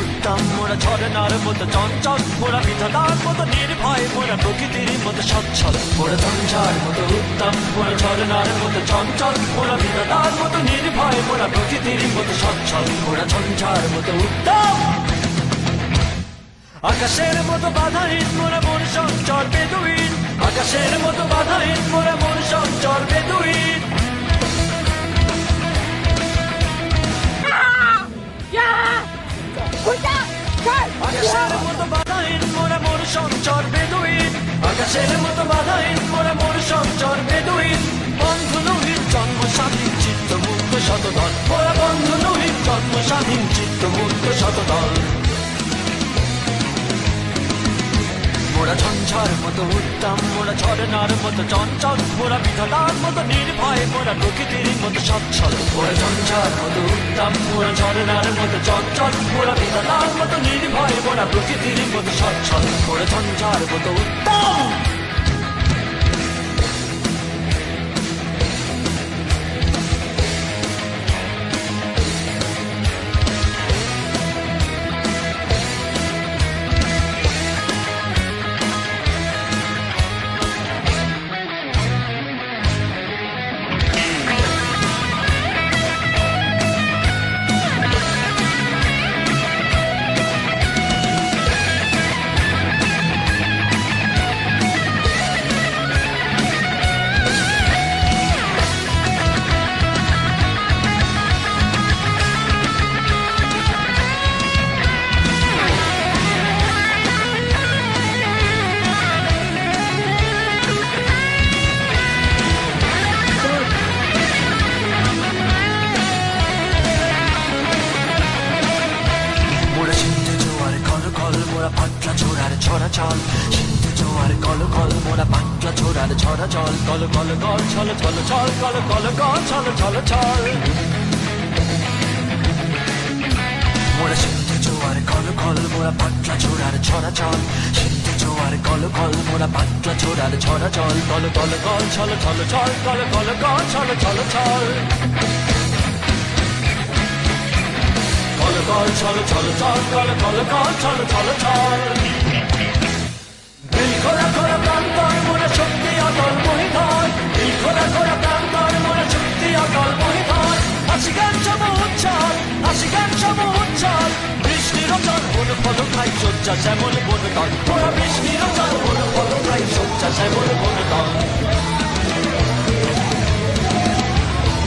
উত্তম, মোরা ঝরনার মতো চঞ্চল, মোরা বিধাতার মতো নির্ভয়, মোরা প্রকৃতির মতো সচ্ছল। মোরা ঝঞ্ঝার মতো উত্তম, মোরা ঝরনার মতো চঞ্চল, মোরা বিধাতার মতো নির্ভয়, মোরা প্রকৃতির মতো সচ্ছল। মোরা ঝঞ্ঝার মতো উত্তম, আকাশের মতো বাধাহীন, মোরা মন সঞ্চর বেদুইন। আকাশের মতো বাধাহীন, মোরা মন সঞ্চর বেদুইন। আকাশের মতো বাধাহীন, মোরা মন সঞ্চর বেদুইন। আকাশের মতো বাধাহীন, মোরা মন সঞ্চর বেদুইন। বন্ধু নহিত জন্ম স্বাধীন, চিত্ত মুক্ত শতদল। মোরা বন্ধু নহিত জন্ম স্বাধীন, চিত্ত মুক্ত শতদল। মোরা ঝঞ্ঝার মতো উত্তম, মোরা ঝরনার মতো চঞ্চল, মোরা বিধাতার মতো নির্ভয়, মোরা প্রকৃতির মতো সচ্ছল। মোরা ঝঞ্ঝার মতো উত্তম, মোরা ঝরনার মতো চঞ্চল, মোরা বিধাতার মতো নির্ভয়, মোরা প্রকৃতির মতো সচ্ছল। মোরা ঝঞ্ঝার মতো উত্তম। পাটলা ছোড়ার ছড়া চল, সিন্ধু জোয়ার কল কল, মোরা পাটলা ছোড়ার ছড়া চল। কল কল কল ছল ছল ছল, কল কল কল ছল ছল ছল। মোরা সিন্ধু জোয়ার কল কল, মোরা পাটলা ছোড়ার ছড়া চল। সিন্ধু জোয়ার কল কল, মোরা পাটলা ছোড়ার ছড়া চল। কল কল কল ছল ছল ছল, কল কল কল ছল ছল ছল। কল কল ছল ছল ছল, কল কল কল ছল ছল ছল। এই খোলা খোলা প্রান্তর, মোরা শক্তি অটল মহিধর। এই খোলা খোলা প্রান্তর, মোরা শক্তি অটল মহিধর। হাসি গান সব উচ্ছল, হাসি গান সব উচ্ছল। বৃষ্টির জল বন ফল খাই, সজ্জা যেমন বন তল। মোরা বৃষ্টির জল বন ফল খাই, সজ্জা যেমন বন তল।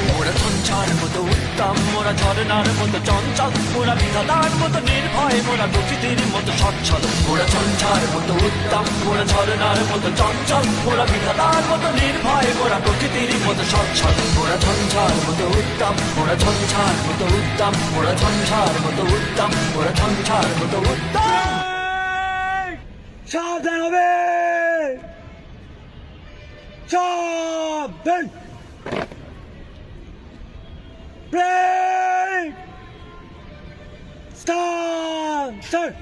মোরা ঝঞ্ঝার মতো উত্তম, মোরা ঝরনার মতো চঞ্চল, মোরা বিধাতার মতো নির্ভয়, মোরা প্রকৃতির মতো সচ্ছল। মোরা ঝঞ্ঝার মতো উত্তম, মোরা ঝরনার মতো চঞ্চল, মোরা বিধাতার মতো নির্ভয়, মোরা প্রকৃতির মতো সচ্ছল। মোরা ঝঞ্ঝার মতো উত্তম, মোরা ঝঞ্ঝার মতো উত্তম, মোরা ঝঞ্ঝার মতো উত্তম, মোরা ঝঞ্ঝার মতো উত্তম। সাবধান হবে, সাবধান। Break! Stand! Start!